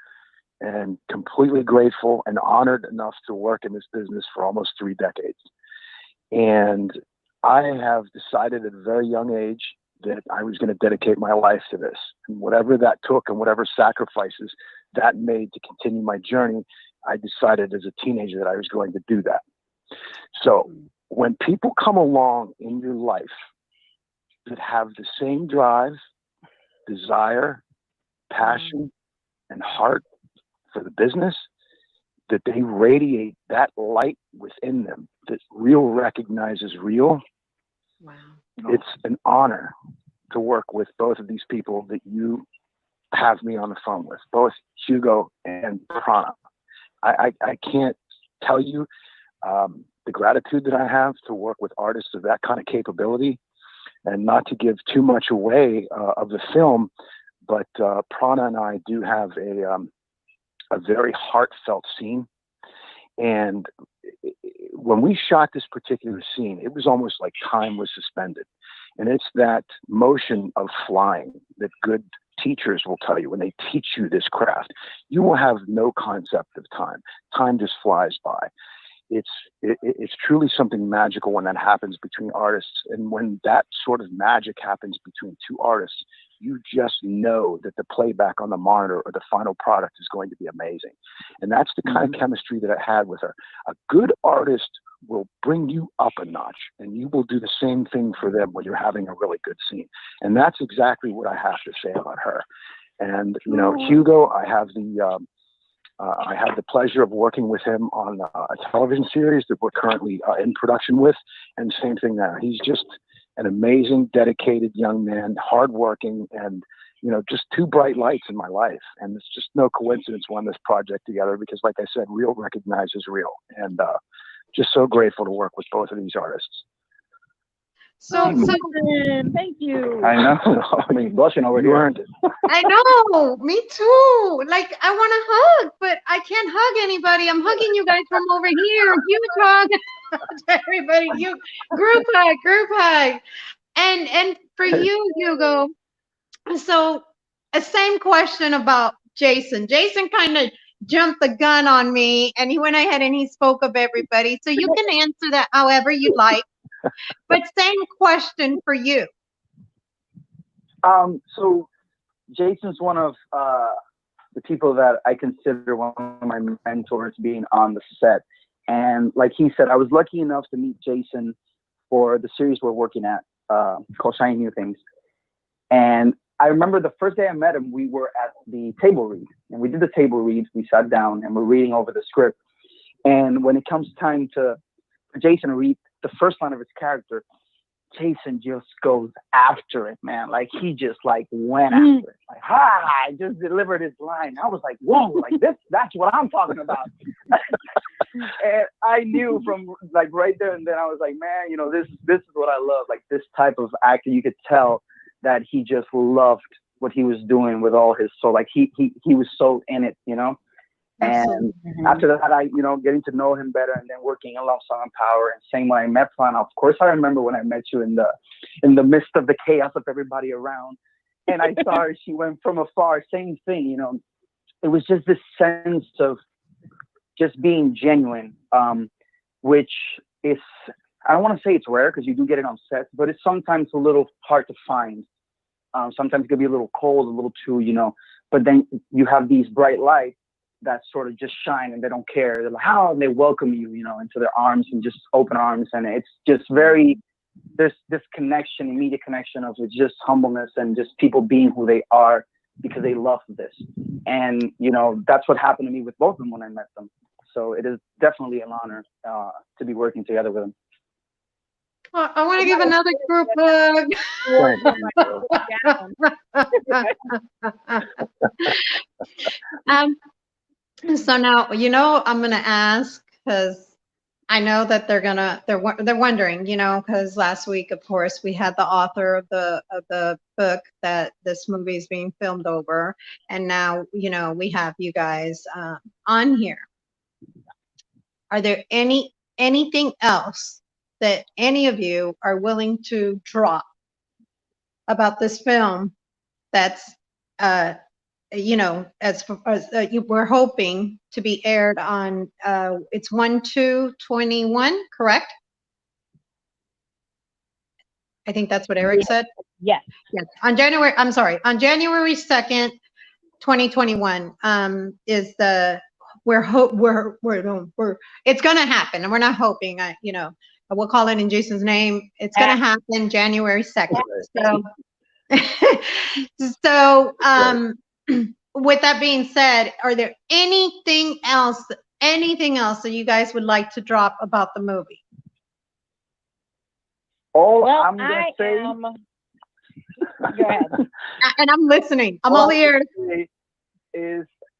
and completely grateful and honored enough to work in this business for almost 3 decades. And I have decided at a very young age that I was going to dedicate my life to this. And whatever that took and whatever sacrifices that made to continue my journey, I decided as a teenager that I was going to do that. So when people come along in your life that have the same drive, desire, passion, and heart for the business, that they radiate that light within them that real recognizes real. Wow. It's an honor to work with both of these people that you have me on the phone with, both Hugo and Prana. I can't tell you the gratitude that I have to work with artists of that kind of capability, and not to give too much away of the film, but Prana and I do have a very heartfelt scene. And when we shot this particular scene, it was almost like time was suspended. And it's that motion of flying that good teachers will tell you when they teach you this craft. You will have no concept of time. Time just flies by. It's truly something magical when that happens between artists. And when that sort of magic happens between 2 artists, you just know that the playback on the monitor or the final product is going to be amazing. And that's the kind of chemistry that I had with her. A good artist will bring you up a notch, and you will do the same thing for them when you're having a really good scene. And that's exactly what I have to say about her. And, you know, Hugo, I have the pleasure of working with him on a television series that we're currently in production with. And same thing there. He's just an amazing, dedicated young man, hardworking, and, you know, just 2 bright lights in my life. And it's just no coincidence we're on this project together because, like I said, real recognizes real. And just so grateful to work with both of these artists. So Thank you. I know. I mean, blushing over You here. earned it. I know, me too. Like, I want to hug, but I can't hug anybody. I'm hugging you guys from over here. Huge hug to everybody. You group hug. And for you, Hugo. So, same question about Jason. Jason kind of jumped the gun on me, and he went ahead and he spoke of everybody. So you can answer that however you like. But same question for you. So Jason's one of the people that I consider one of my mentors being on the set. And like he said, I was lucky enough to meet Jason for the series we're working at called Shiny New Things. And I remember the first day I met him, we were at the table read. And we did the table read. We sat down and we're reading over the script. And when it comes time for Jason to read the first line of his character, Jason just goes after it, man. Like he just like went after it. Like, I just delivered his line. I was like, whoa, like that's what I'm talking about. And I knew from like right there and then I was like, man, you know, this is what I love. Like this type of actor, you could tell that he just loved what he was doing with all his soul. Like he was so in it, you know. And after that, getting to know him better and then working in Love Song and Power. And same when I met Prana. Of course, I remember when I met you in the midst of the chaos of everybody around. and I saw her. She went from afar. Same thing, It was just this sense of just being genuine, which is, I don't want to say it's rare because you do get it on sets, but it's sometimes a little hard to find. Sometimes it can be a little cold, a little too, but then you have these bright lights that sort of just shine and they don't care. They're like, how? And they welcome you, into their arms and just open arms. And it's just there's this connection, immediate connection of just humbleness and just people being who they are because they love this. And, that's what happened to me with both of them when I met them. So it is definitely an honor to be working together with them. Well, I want to give another group hug. So now, I'm going to ask because I know that they're wondering, because last week, of course, we had the author of the book that this movie is being filmed over. And now, we have you guys on here. Are there anything else that any of you are willing to drop about this film that's, as we're hoping to be aired on, it's 1/2/21, correct? I think that's what Eric said. Yes. Yes. On January 2nd, 2021, is it's going to happen, and we're not hoping, we'll call it in Jason's name. It's going to happen January 2nd. So, with that being said, are there anything else that you guys would like to drop about the movie? I'm going to say. Go ahead. And I'm listening. I'm all ears.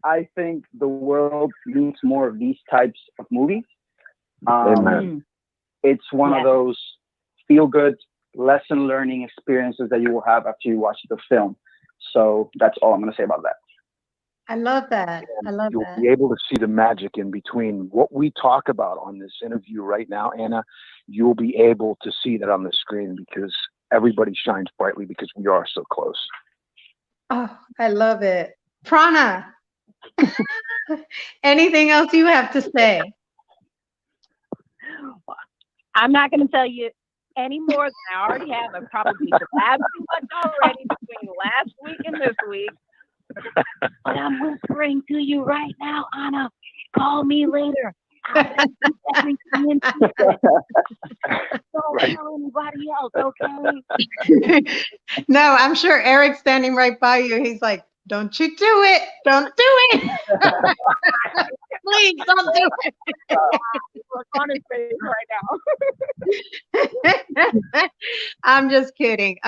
I think the world needs more of these types of movies. Amen. It's one of those feel-good, lesson-learning experiences that you will have after you watch the film. So that's all I'm going to say about that. I love that. You'll be able to see the magic in between what we talk about on this interview right now, Anna. You'll be able to see that on the screen because everybody shines brightly because we are so close. Oh, I love it. Prana, anything else you have to say? I'm not going to tell you any more than I already have. I probably have too much already between last week and this week. But I'm whispering to you right now, Anna. Call me later. Don't tell anybody else, okay? No, I'm sure Eric's standing right by you. He's like, don't you do it. Don't do it. Please don't do it. Look on his face right now. I'm just kidding.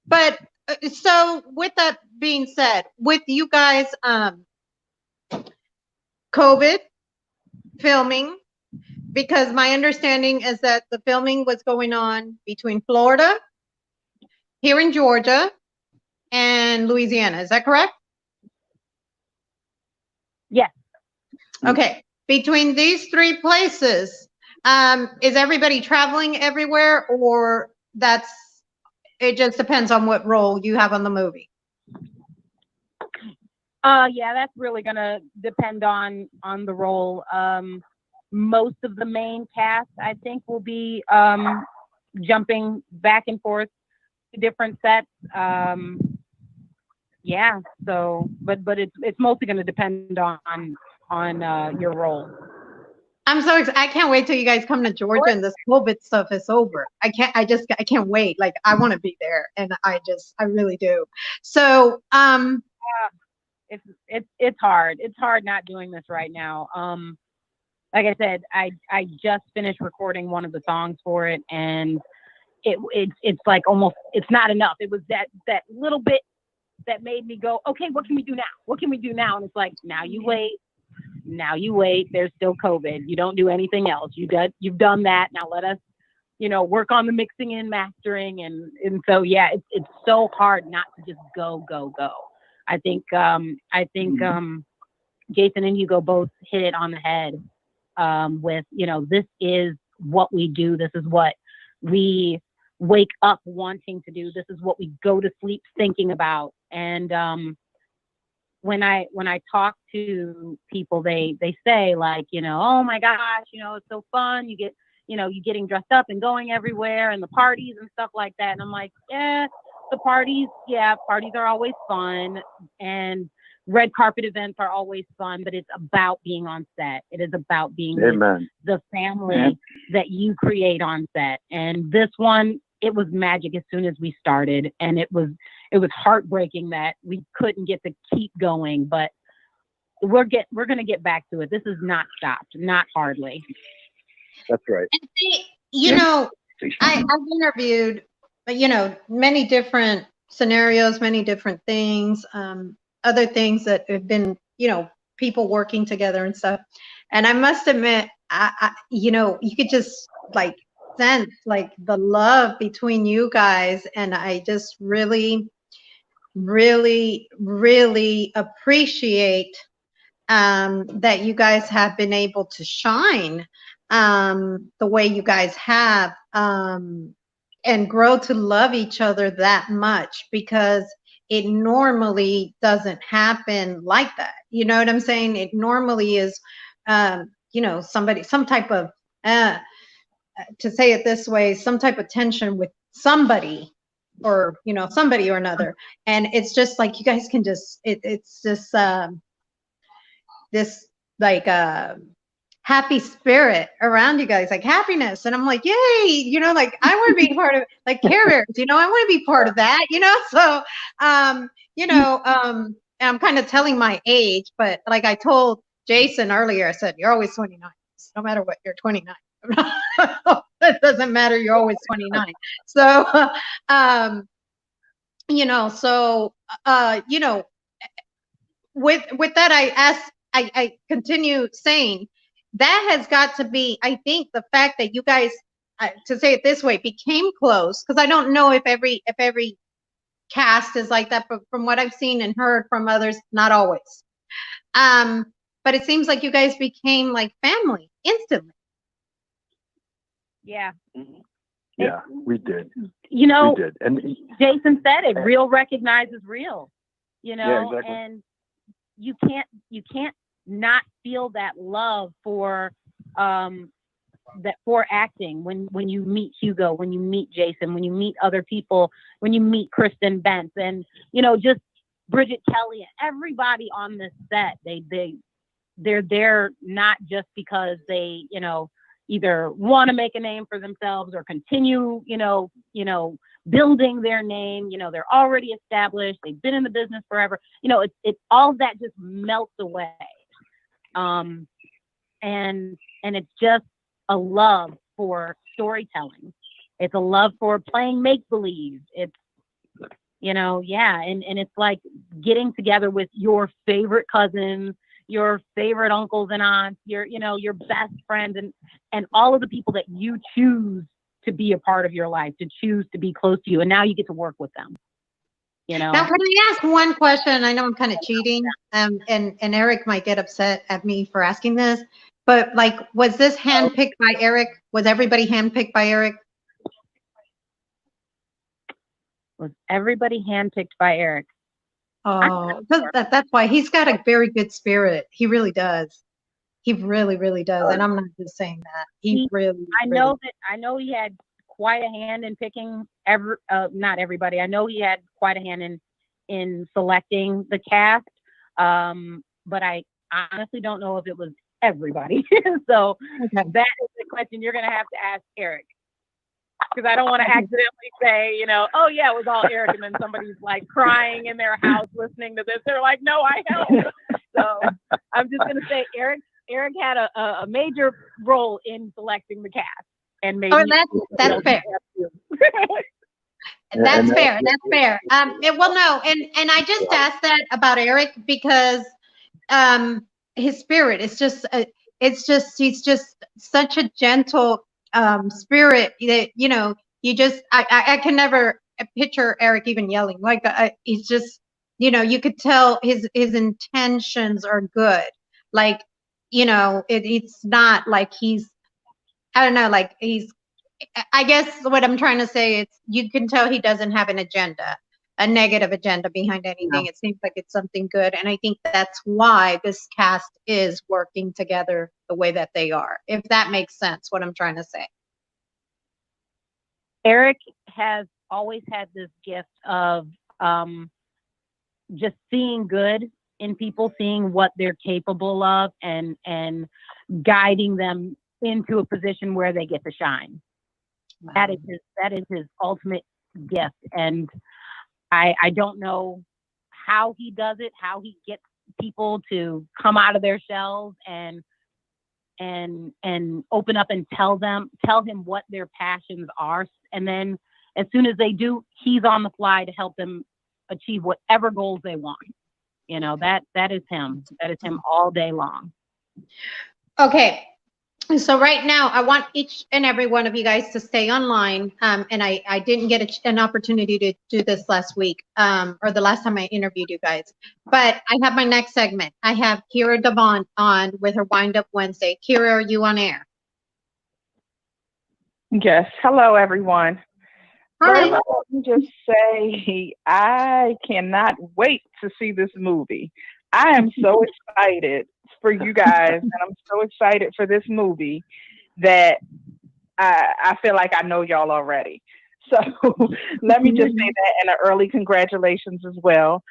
But so with that being said, with you guys, COVID filming, because my understanding is that the filming was going on between Florida, here in Georgia, and Louisiana. Is that correct? Yes. Okay. Between these three places, is everybody traveling everywhere, or it just depends on what role you have on the movie? Yeah, that's really gonna depend on the role. Most of the main cast, I think, will be jumping back and forth to different sets. Yeah, so but it's mostly gonna depend on your role. I'm so excited. I can't wait till you guys come to Georgia and this COVID stuff is over. I can't wait. Like, I want to be there, and I really do. So, it's hard. It's hard not doing this right now. Like I said, I just finished recording one of the songs for it, and it's like almost, it's not enough. It was that little bit that made me go, okay, what can we do now? What can we do now? And it's like, now you wait. There's still COVID. You don't do anything else. You've done that. Now let us, work on the mixing and mastering. And so, yeah, it's so hard not to just go. I think Jason and Hugo both hit it on the head with, this is what we do. This is what we wake up wanting to do. This is what we go to sleep thinking about. And when I talk to people, they say like, oh my gosh, it's so fun. You get, you getting dressed up and going everywhere and the parties and stuff like that. And I'm like, yeah, parties are always fun, and red carpet events are always fun, but it's about being on set. It is about being with the family that you create on set. And this one, it was magic as soon as we started, and it was heartbreaking that we couldn't get to keep going, but we're going to get back to it. This is not stopped, not hardly. That's right. And see, I've interviewed, many different scenarios, many different things, other things that have been, people working together and stuff. And I must admit, you could just like sense like the love between you guys. And I just really, really, really appreciate that you guys have been able to shine the way you guys have, and grow to love each other that much, because it normally doesn't happen like that. You know what I'm saying? It normally is, some type of, to say it this way, some type of tension with somebody, or, somebody or another. And it's just like, you guys can just, it's just, this like happy spirit around you guys, like happiness. And I'm like, yay, like I want to be part of, like carriers, I want to be part of that, so I'm kind of telling my age, but like I told Jason earlier, I said, you're always 29, no matter what, you're 29. It doesn't matter, you're always 29. So with that, I continue saying that has got to be, I think, the fact that you guys, to say it this way, became close, because I don't know if every cast is like that, but from what I've seen and heard from others, not always. But it seems like you guys became like family instantly. Yeah. Yeah, we did. We did. And Jason said it, real recognizes real, Yeah, exactly. And you can't not feel that love for for acting when you meet Hugo, when you meet Jason, when you meet other people, when you meet Kristen Bentz, and just Bridget Kelly, everybody on this set. They're there not just because they either want to make a name for themselves or continue building their name. They're already established, they've been in the business forever. It's all that just melts away. And it's just a love for storytelling. It's a love for playing make-believe. It's, and it's like getting together with your favorite cousins, your favorite uncles and aunts, your best friends, and all of the people that you choose to be a part of your life, to choose to be close to you. And now you get to work with them. Now, can I ask one question? I know I'm kind of cheating, and Eric might get upset at me for asking this, but like, was this handpicked by Eric? Was everybody handpicked by Eric? Was everybody handpicked by Eric? Oh, that's why he's got a very good spirit. He really does. He really, really does. And I'm not just saying that. He really. I know he had quite a hand in picking not everybody. I know he had quite a hand in selecting the cast. But I honestly don't know if it was everybody. So that is the question you're gonna have to ask Eric. Because I don't want to accidentally say, oh yeah, it was all Eric, and then somebody's like crying in their house listening to this. They're like, no, I helped. So I'm just gonna say Eric had a major role in selecting the cast, and maybe. Oh, that's fair. That's fair. That's fair. Well, no, and I just asked that about Eric because his spirit is just he's just such a gentle spirit that you just I can never picture Eric even yelling, like he's just you could tell his intentions are good, like it's not like he's, I don't know, like he's I guess what I'm trying to say is you can tell he doesn't have an agenda, a negative agenda behind anything. No. It seems like it's something good. And I think that's why this cast is working together the way that they are, if that makes sense, what I'm trying to say. Eric has always had this gift of just seeing good in people, seeing what they're capable of, and guiding them into a position where they get to shine. Wow. That is his ultimate gift, and I don't know how he does it, how he gets people to come out of their shells and open up and tell him what their passions are, and then as soon as they do, he's on the fly to help them achieve whatever goals they want. You know, that is him. That is him all day long. Okay. So right now, I want each and every one of you guys to stay online. And I didn't get an opportunity to do this last week, or the last time I interviewed you guys. But I have my next segment. I have Kira Devon on with her Wind Up Wednesday. Kira, are you on air? Yes. Hello, everyone. Hi. First, let me just say I cannot wait to see this movie. I am so excited for you guys, and I'm so excited for this movie that I feel like I know y'all already. So let me just say that, and an early congratulations as well.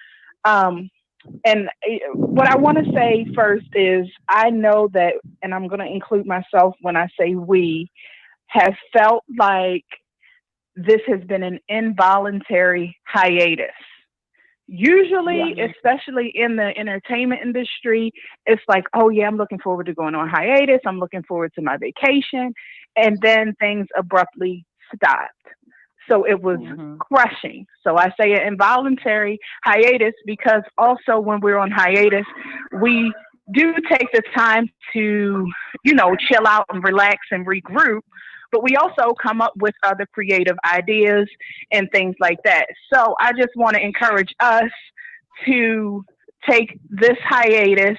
And what I want to say first is I know that, and I'm going to include myself when I say we, have felt like this has been an involuntary hiatus. Usually, especially in the entertainment industry, it's like, oh yeah, I'm looking forward to going on hiatus. I'm looking forward to my vacation. And then things abruptly stopped. So it was crushing. So I say an involuntary hiatus because also when we're on hiatus, we do take the time to, chill out and relax and regroup. But we also come up with other creative ideas and things like that. So I just want to encourage us to take this hiatus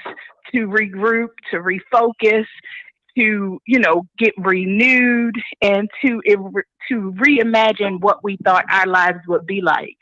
to regroup, to refocus, to, get renewed and to reimagine what we thought our lives would be like.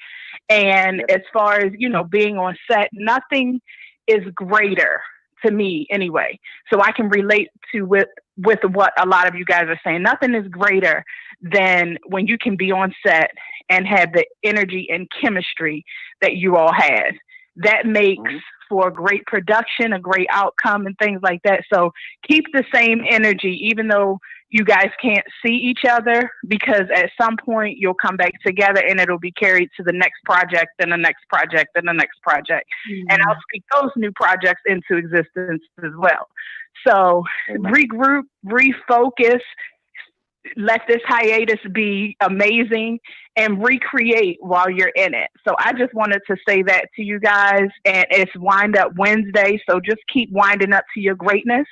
And as far as, being on set, nothing is greater to me anyway. So I can relate to with what a lot of you guys are saying. Nothing is greater than when you can be on set and have the energy and chemistry that you all had. That makes for a great production, a great outcome, and things like that. So keep the same energy, even though you guys can't see each other, because at some point you'll come back together and it'll be carried to the next project and the next project and the next project. And I'll speak those new projects into existence as well. So regroup, refocus, let this hiatus be amazing, and recreate while you're in it. So I just wanted to say that to you guys, and it's Wind Up Wednesday. So just keep winding up to your greatness,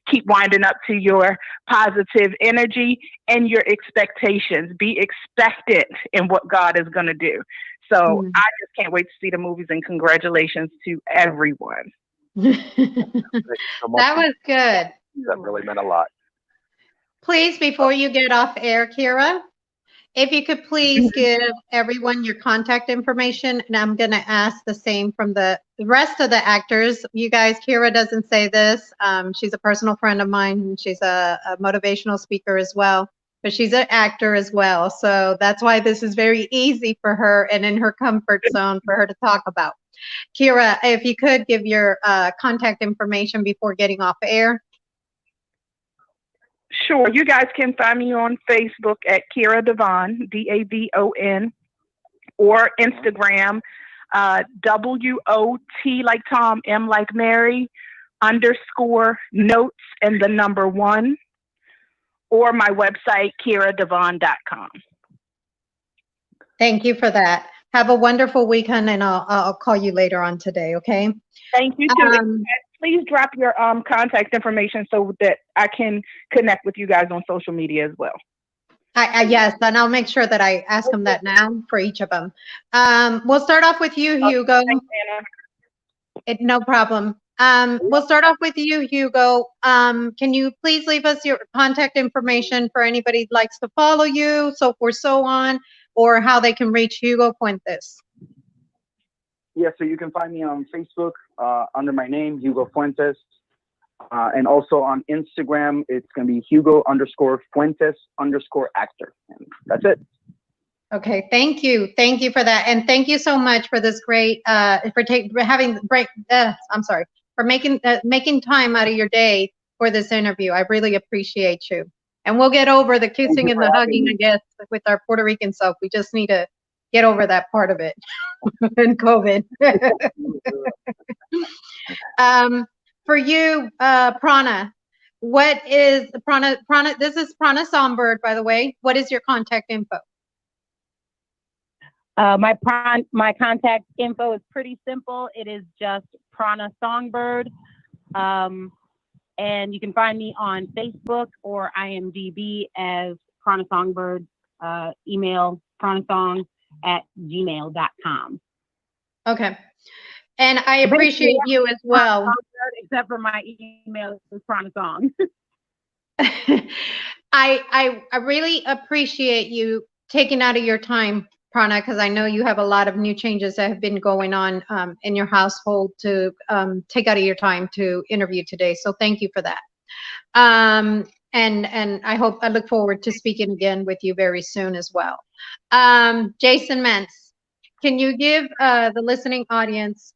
keep winding up to your positive energy and your expectations. Be expectant in what God is going to do. So I just can't wait to see the movies, and congratulations to everyone. That was good. That really meant a lot. Please, before you get off air, Kira, if you could please give everyone your contact information, and I'm going to ask the same from the rest of the actors. You guys, Kira doesn't say this. She's a personal friend of mine, and she's a motivational speaker as well, but she's an actor as well. So that's why this is very easy for her and in her comfort zone for her to talk about. Kira, if you could give your contact information before getting off air. Sure. You guys can find me on Facebook at Kira Devon, Davon, or Instagram, WOT like Tom, M like Mary, _notes and the number 1, or my website, kiradevon.com. Thank you for that. Have a wonderful weekend, and I'll call you later on today, okay? Thank you, too. Please drop your contact information so that I can connect with you guys on social media as well. Yes, and I'll make sure that I ask them that now for each of them. We'll start off with you, Hugo. Thanks, Anna. No problem. We'll start off with you, Hugo. Can you please leave us your contact information for anybody who likes to follow you, so forth, so on, or how they can reach Hugo Fuentes? Yeah, so you can find me on Facebook under my name, Hugo Fuentes. And also on Instagram, it's going to be Hugo_Fuentes_actor. And that's it. Okay, thank you. Thank you for that. And thank you so much for this great, for making time out of your day for this interview. I really appreciate you. And we'll get over the kissing and the hugging, I guess, with our Puerto Rican self. We just need to get over that part of it and COVID. For you, Prana, what is Prana? This is Prana Songbird, by the way. What is your contact info? My contact info is pretty simple. It is just Prana Songbird. And you can find me on Facebook or IMDb as Prana Songbird. Email pranasong@gmail.com. Okay. And I appreciate you as well. Except for my email is pranasong. I really appreciate you taking out of your time, Prana, because I know you have a lot of new changes that have been going on in your household to take out of your time to interview today. So thank you for that. And I look forward to speaking again with you very soon as well. Jason Mentz, can you give the listening audience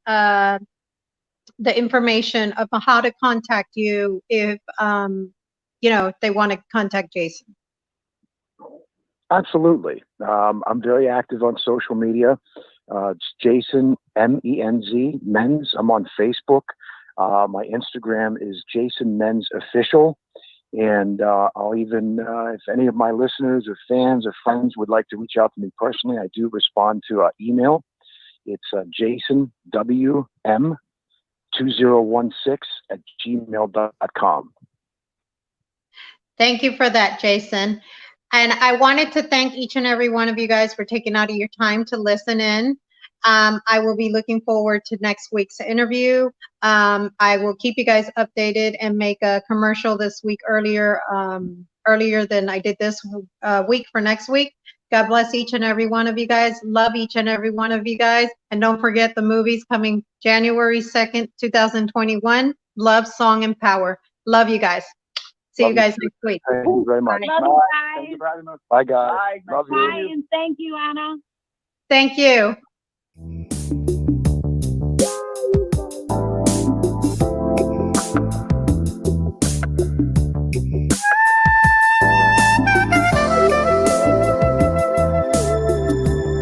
the information of how to contact you if if they want to contact Jason? Absolutely. I'm very active on social media. It's Jason MENZ Menz. I'm on Facebook. My Instagram is Jason Menz Official. And I'll even, if any of my listeners or fans or friends would like to reach out to me personally, I do respond to email. It's jasonwm2016@gmail.com. Thank you for that, Jason. And I wanted to thank each and every one of you guys for taking out of your time to listen in. I will be looking forward to next week's interview. I will keep you guys updated and make a commercial this week earlier than I did this week for next week. God bless each and every one of you guys. Love each and every one of you guys. And don't forget the movie's coming January 2nd, 2021. Love, Song, and Power. Love you guys. See you guys next week. Thank you very much. Love you guys. Thank you for having us. Bye, guys. Bye. Love you. Bye, and thank you, Anna. Thank you.